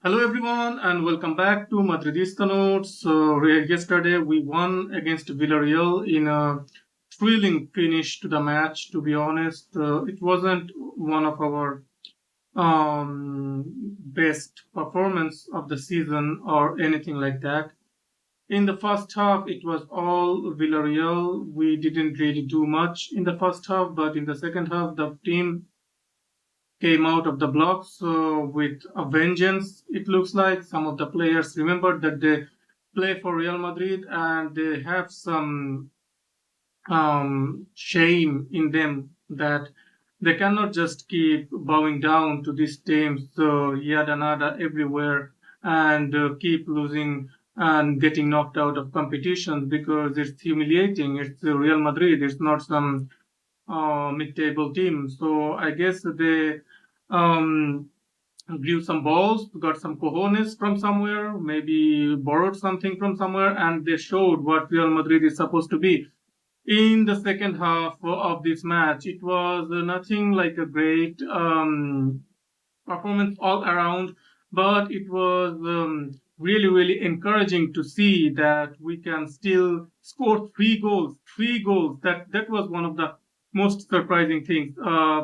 Hello everyone and welcome back to Madridista Notes. Yesterday we won against Villareal in a thrilling finish to the match. To be honest, it wasn't one of our best performance of the season or anything like that. In the first half, it was all Villarreal. We didn't really do much in the first half, but in the second half, the team came out of the blocks with a vengeance. It looks like some of the players remembered that they play for Real Madrid and they have some shame in them that they cannot just keep bowing down to these teams, yada nada everywhere, and keep losing and getting knocked out of competitions because it's humiliating. It's Real Madrid. It's not some mid-table team. So I guess they um, grew some balls, got some cojones from somewhere, maybe borrowed something from somewhere, and they showed what Real Madrid is supposed to be. In the second half of this match, it was nothing like a great performance all around, but it was really encouraging to see that we can still score three goals. Three goals. That was one of the most surprising things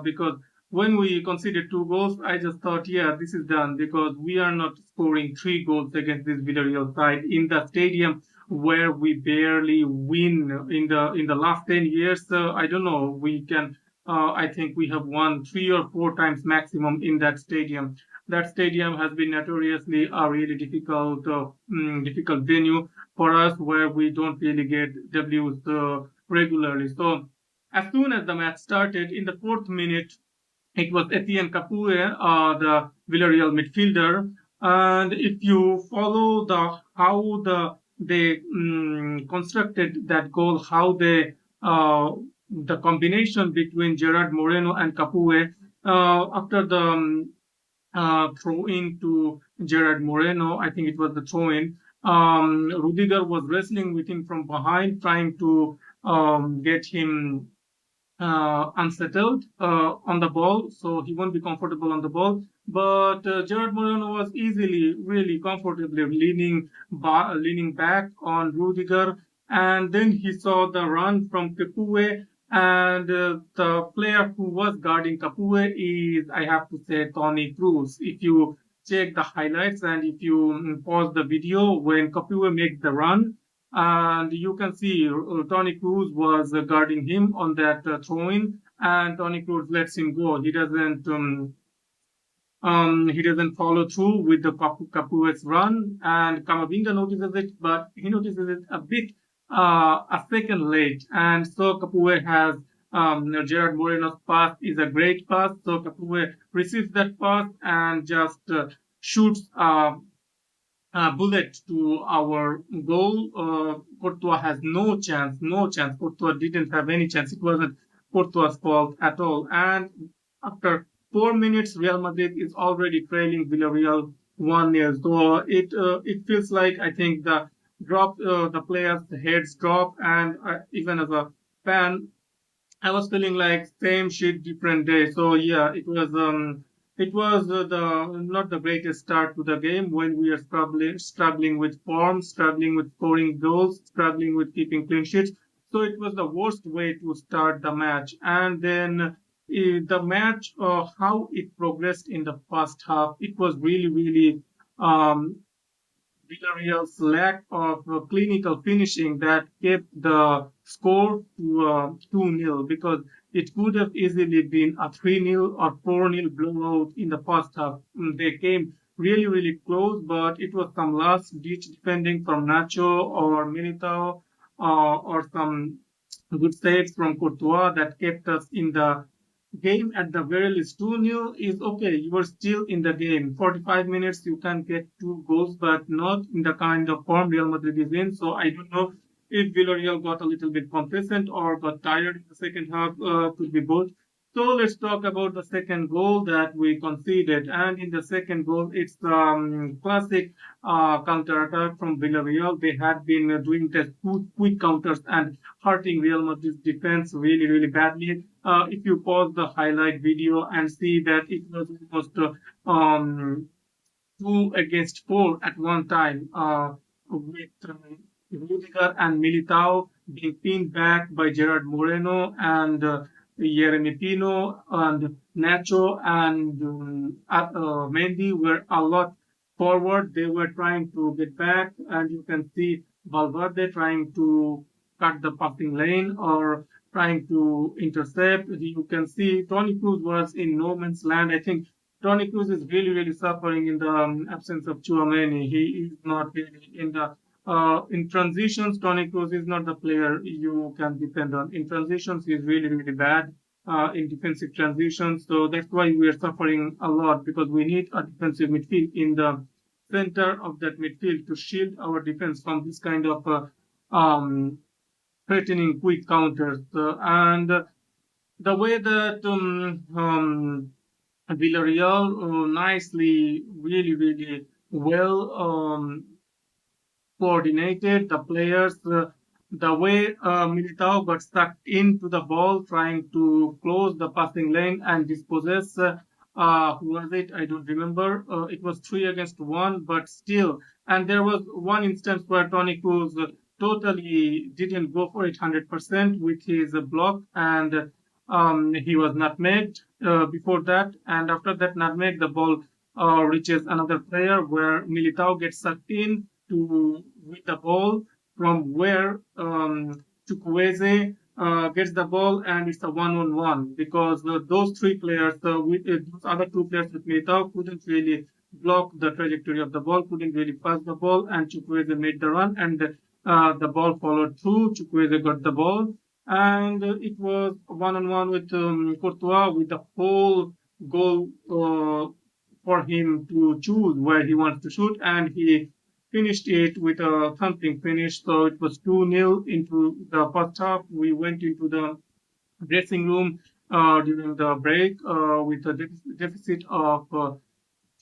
because when we conceded two goals, I just thought, yeah, this is done because we are not scoring three goals against this Villarreal side in the stadium where we barely win in the last 10 years. I don't know. We can I think we have won three or four times maximum in that stadium. That stadium has been notoriously a really difficult venue for us, where we don't really get W's regularly. So, as soon as the match started, in the fourth minute, it was Etienne Capoue, the Villarreal midfielder. And if you follow how they constructed that goal, how they the combination between Gerard Moreno and Capoue after the throw in to Gerard Moreno, I think it was the throw in. Rudiger was wrestling with him from behind, trying to get him unsettled on the ball, so he won't be comfortable on the ball. But Gerard Moreno was easily, really comfortably leaning back on Rudiger, and then he saw the run from Capoue, and the player who was guarding Capoue is, I have to say, Tony Cruz. If you check the highlights and if you pause the video when Capoue makes the run, and you can see Tony Cruz was guarding him on that throw-in, and Tony Cruz lets him go. He doesn't follow through with the Capuet's run, and Camavinga notices it, but he notices it a second late, and so Capoue has Gerard Moreno's pass is a great pass, so Capoue receives that pass and just shoots bullet to our goal. Courtois has no chance, no chance. Courtois didn't have any chance. It wasn't Courtois' fault at all. And after 4 minutes, Real Madrid is already trailing Villarreal 1-0. So it feels like, I think, the players' heads drop, and even as a fan, I was feeling like same shit, different day. So yeah, it was the not the greatest start to the game when we are struggling with form, struggling with scoring goals, struggling with keeping clean sheets. So it was the worst way to start the match. And then the match, how it progressed in the first half, it was really um, Villareal's lack of clinical finishing that kept the score to 2-0, because it could have easily been a 3-0 or 4-0 blowout in the first half. They came really close, but it was some last ditch defending from Nacho or Militao, or some good saves from Courtois that kept us in the game. At the very least. 2-0 is okay. You are still in the game. 45 minutes, you can get two goals, but not in the kind of form Real Madrid is in. So I don't know if Villarreal got a little bit complacent or got tired in the second half. Could be both. So let's talk about the second goal that we conceded. And in the second goal, it's classic counter attack from Villarreal. They had been doing the quick counters and hurting Real Madrid's defense really badly. If you pause the highlight video and see that it was almost two against four at one time, with Rudiger and Militao being pinned back by Gerard Moreno and Yeremy Pino and Nacho and Mendy were a lot forward. They were trying to get back, and you can see Valverde trying to cut the passing lane or trying to intercept. You can see Toni Kroos was in no man's land. I think Toni Kroos is really, really suffering in the absence of Chouameni. He is not really in the in transitions. Toni Kroos is not the player you can depend on. In transitions, he's really, really bad in defensive transitions. So that's why we are suffering a lot because we need a defensive midfield in the center of that midfield to shield our defense from this kind of threatening quick counters. And the way that Villareal nicely, really, really well coordinated the players. The way Militao got stuck into the ball, trying to close the passing lane and dispossess. Who was it? I don't remember. It was three against one, but still. And there was one instance where Toni Kroos totally didn't go for it 100% with his block, and he was nutmegged before that. And after that nutmeg, the ball reaches another player where Militao gets sucked in to with the ball from where Chukwueze gets the ball, and it's a one-on-one because those three players with those other two players with Militao couldn't really block the trajectory of the ball, couldn't really pass the ball, and Chukwueze made the run, and the ball followed through. Chukwueze got the ball, and it was one-on-one with Courtois with the whole goal for him to choose where he wants to shoot, and he finished it with a thumping finish. So it was 2-0 into the first half. We went into the dressing room during the break with a deficit of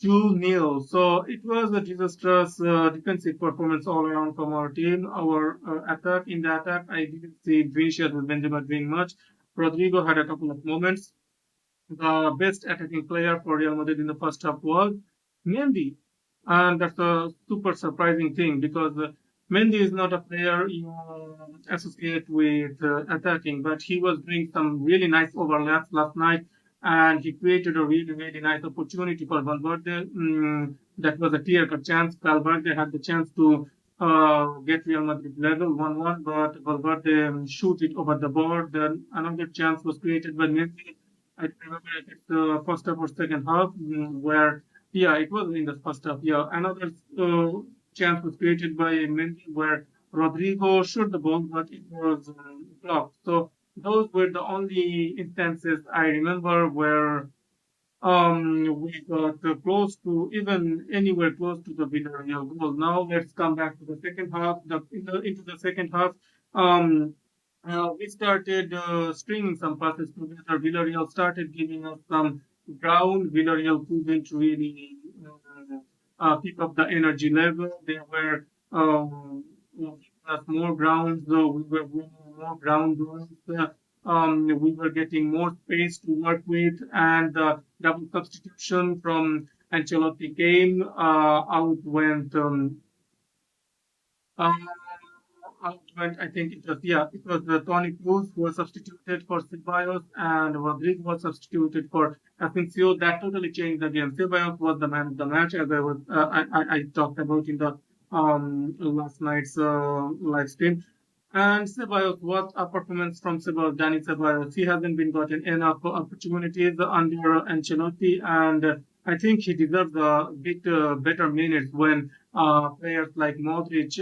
2-0. So it was a disastrous defensive performance all around from our team. Our attack in the attack, I didn't see Vinicius with Benzema doing much. Rodrigo had a couple of moments. The best attacking player for Real Madrid in the first half was Mendy. And that's a super surprising thing because Mendy is not a player you associate with attacking, but he was doing some really nice overlaps last night and he created a really, really nice opportunity for Valverde. That was a clear-cut chance. Valverde had the chance to get Real Madrid level 1-1, but Valverde shoot it over the board. Then another chance was created by Messi. I don't remember if it's the first half or second half, where, yeah, it was in the first half. Yeah, another chance was created by Mendy where Rodrigo shot the ball, but it was blocked. So those were the only instances I remember where we got close to even anywhere close to the Villareal goal. Now let's come back to the second half. Into the second half, um, we started stringing some passes together. Villarreal started giving us some ground. Villarreal couldn't really keep up the energy level. They were giving us more ground, so we were winning more ground duels. We were getting more space to work with, and the double substitution from Ancelotti came. Out went um, I think it was, yeah, it was Toni Kroos who was substituted for Ceballos and Rodrigo was substituted for Asensio. That totally changed the game. Ceballos was the man of the match, as I talked about in the last night's live stream. And Ceballos, what a performance from Ceballos, Danny Ceballos. He hasn't been gotten enough opportunities under Ancelotti, and I think he deserves a bit better minutes when players like Modric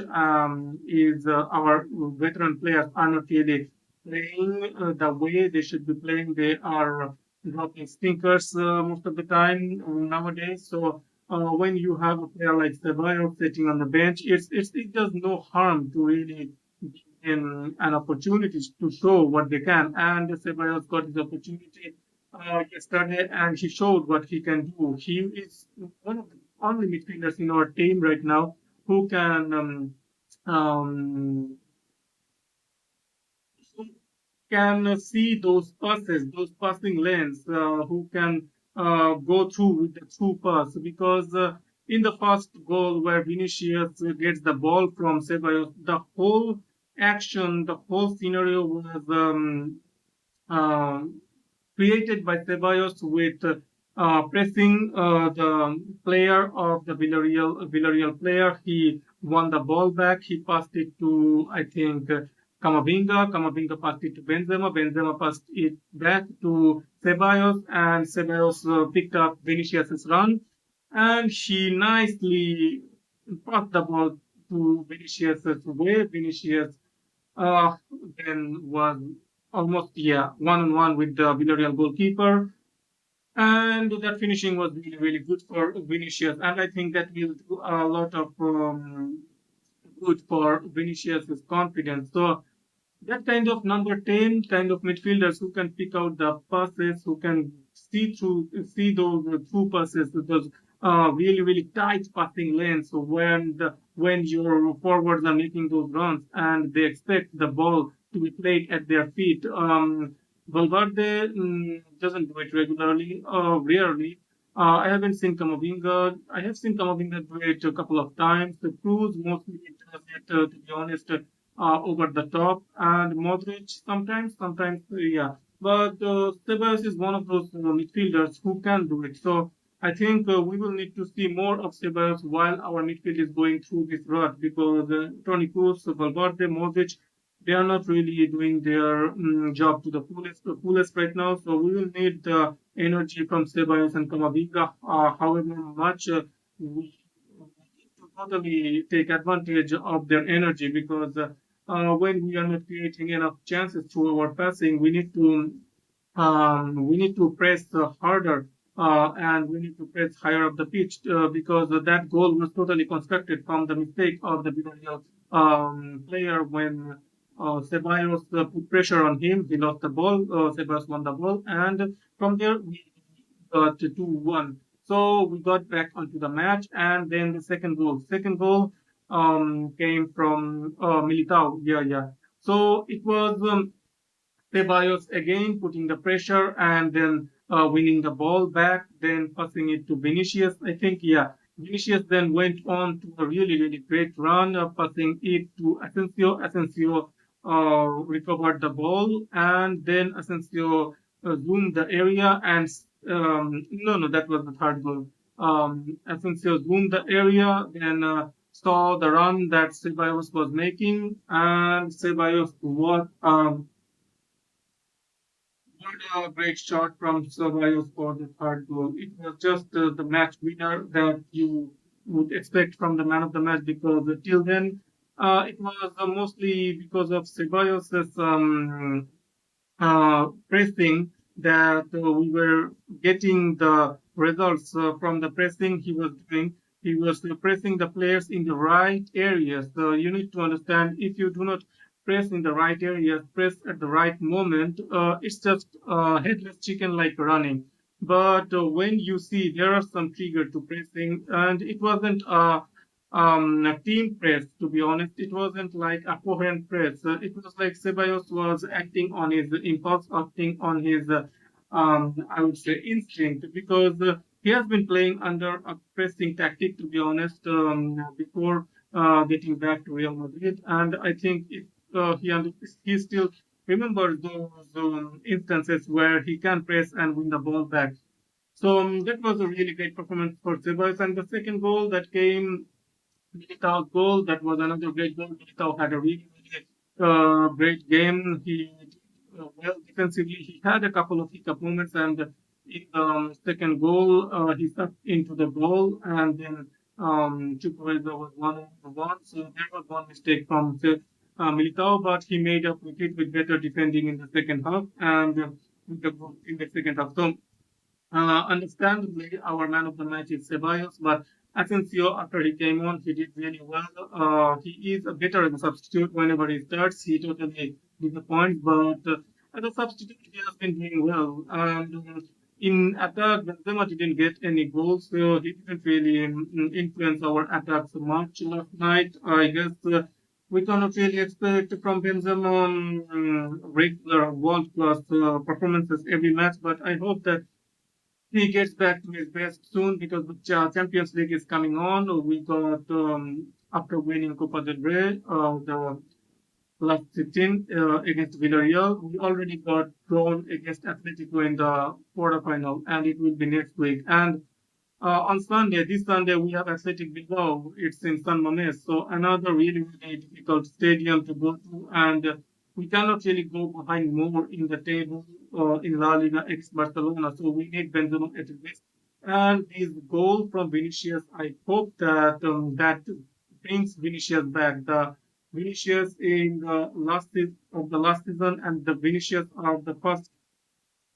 is our veteran players are not really playing the way they should be playing. They are dropping stinkers most of the time nowadays. So when you have a player like Ceballos sitting on the bench, it does no harm to really in an opportunity to show what they can. And Ceballos got his opportunity yesterday, and he showed what he can do. He is one of the only midfielders in our team right now who can um, who can see those passes, those passing lanes, who can go through with the true pass because. in the first goal where Vinicius gets the ball from Ceballos, the whole action, the whole scenario was um, created by Ceballos with pressing the player of the Villareal player. He won the ball back. He passed it to, I think, Camavinga. Camavinga passed it to Benzema. Benzema passed it back to Ceballos, and Ceballos picked up Vinicius's run, and he nicely passed the ball to Vinicius's way. Vinicius uh, then was almost, yeah, 1-on-1 with the Villarreal goalkeeper. And that finishing was really, really good for Vinicius. And I think that will do a lot of good for Vinicius's confidence. So that kind of number 10 kind of midfielders who can pick out the passes, who can see those through passes, those really, really tight passing lanes. So when your forwards are making those runs and they expect the ball to be played at their feet, Valverde doesn't do it regularly, rarely. I haven't seen Camavinga. I have seen Camavinga do it a couple of times. The Cruz mostly does it, to be honest, over the top, and Modric sometimes, yeah. But Ceballos is one of those midfielders who can do it. So I think we will need to see more of Ceballos while our midfield is going through this rut because Toni Kroos, Valverde, Modric, they are not really doing their job to the fullest right now. So we will need the energy from Ceballos and Camavinga. However much we need to totally take advantage of their energy because when we are not creating enough chances through our passing, we need to press harder and we need to press higher up the pitch because that goal was totally constructed from the mistake of the Villareal player when Ceballos put pressure on him. He lost the ball. Ceballos won the ball, and from there we got 2-1. So we got back onto the match, and then the second goal. Second goal came from Militao. Yeah, yeah. So it was. Ceballos again putting the pressure and then winning the ball back, then passing it to Vinicius. I think, yeah, Vinicius then went on to a really, really great run, passing it to Asensio. Asensio recovered the ball, and then Asensio zoomed the area and no, no, that was the third goal. Asensio zoomed the area, then saw the run that Ceballos was making, and Ceballos was what a great shot from Ceballos for the third goal. It was just the match winner that you would expect from the man of the match because till then it was mostly because of Ceballos' pressing that we were getting the results from the pressing he was doing. He was pressing the players in the right areas. So you need to understand if you do not press in the right areas, press at the right moment, it's just headless chicken like running. But when you see there are some trigger to pressing, and it wasn't a team press, to be honest. It wasn't like a coherent press. It was like Ceballos was acting on his impulse, acting on his, I would say, instinct, because he has been playing under a pressing tactic, to be honest, before getting back to Real Madrid. And I think if he still remembers those instances where he can press and win the ball back. So that was a really great performance for Ceballos. And the second goal that came Militao's goal, that was another great goal. Militao had a really, really great game. He did well defensively. He had a couple of hiccup moments, and in the second goal, he stuck into the goal, and then Chukwueze was 1-on-1. So there was one mistake from Militao, but he made up with it with better defending in the second half and with the goal in the second half. So understandably, our man of the match is Ceballos, but Asensio, after he came on, he did really well. He is a better as a substitute whenever he starts. He totally disappoints, but as a substitute, he has been doing well. And in attack, Benzema didn't get any goals, so he didn't really influence our attacks much last night. I guess we cannot really expect from Benzema regular world-class performances every match, but I hope that he gets back to his best soon because the Champions League is coming on. We got after winning Copa del Rey, the last 15 against Villareal. We already got drawn against Atletico in the quarterfinal, and it will be next week. And on Sunday, this Sunday, we have Athletic Bilbao. It's in San Mamés, so another really, really difficult stadium to go to, and we cannot really go behind more in the table in La Liga against Barcelona. So we need Benzema at least. And this goal from Vinicius, I hope that that brings Vinicius back. The Vinicius in the of the last season and the Vinicius of the first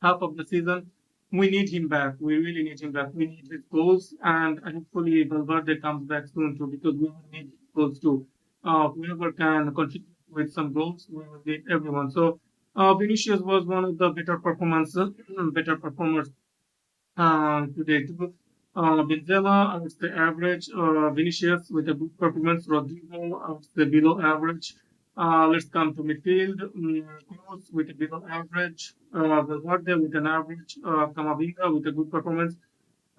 half of the season. We need him back. We really need him back. We need his goals, and hopefully Valverde comes back soon too, because we will need goals too. Whoever can contribute with some goals, we will need everyone. So Vinicius was one of the better performers today too. Benzema, I would say average. Vinicius with a good performance. Rodrigo, I would say below average. Let's come to midfield. Kroos with a below average. Valverde with an average. Camavinga with a good performance.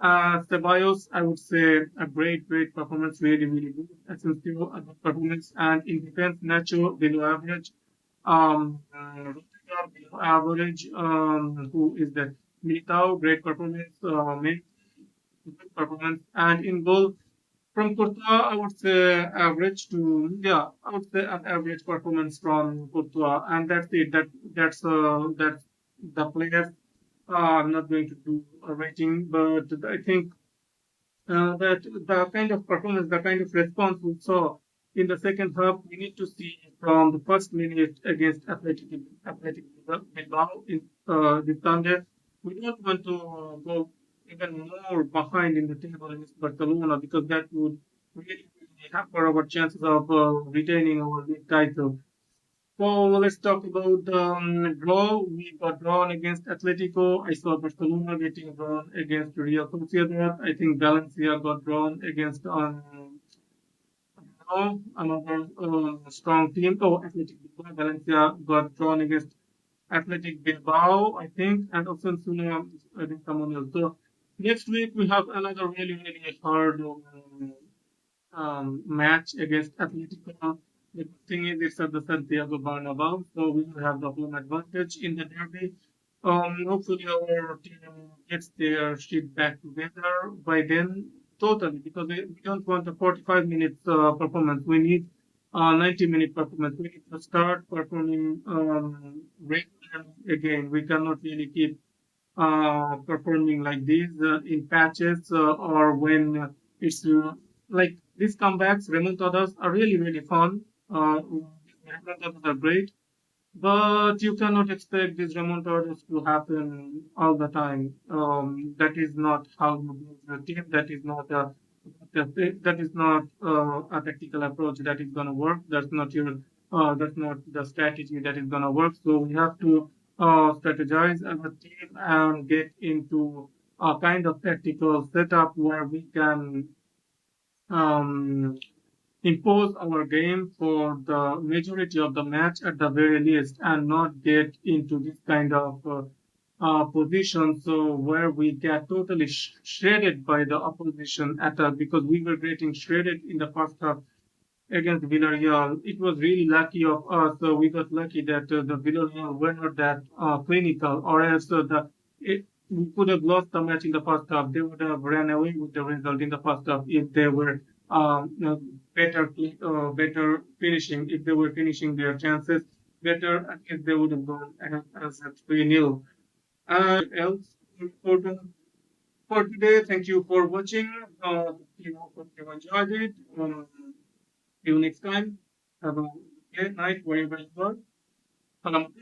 Ceballos, I would say a great performance. Really, really good. Asensio, a good performance. And in defense, Nacho below average. Rudiger below average. Who is that? Militao, great performance. Mendy, good performance. And in goal, from Courtois, I would say average to, yeah, I would say an average performance from Courtois, and that's it. That's the players. I'm not going to do a rating, but I think that the kind of performance, the kind of response we saw in the second half, we need to see from the first minute against Athletic Bilbao in this Sunday. We don't want to go even more behind in the table against Barcelona, because that would really hamper our chances of retaining our league title. So let's talk about the draw. We got drawn against Atletico. I saw Barcelona getting drawn against Real Sociedad. I think Valencia got drawn against another strong team. Oh, Athletic Bilbao. Valencia got drawn against Athletic Bilbao, I think, and Osasuna, I think someone else. So next week we have another really hard match against Atletico. The good thing is it's at the Santiago Bernabeu, so we will have the home advantage in the derby. Hopefully our team gets their shit back together by then, totally, because we don't want a 45 minutes performance. We need 90-minute performance. We need to start performing regularly again. We cannot really keep performing like this in patches or when it's like these comebacks, remontadas are really fun. Remontadas are great, but you cannot expect these remontadas to happen all the time. That is not how you build your team. That is not a tactical approach that is gonna work. That's not the strategy that is gonna work. So we have to strategize as a team and get into a kind of tactical setup where we can um, impose our game for the majority of the match at the very least, and not get into this kind of position so where we get totally shredded by the opposition attack, because we were getting shredded in the first half against Villareal. It was really lucky of us. We got lucky that the Villareal were not that clinical, or else we could have lost the match in the first half. They would have ran away with the result in the first half if they were better finishing. If they were finishing their chances better, I guess they would have gone ahead as a 3-0. Else important for today. Thank you for watching. Hope you enjoyed it. See you next time. Have a good night wherever you are. Salam.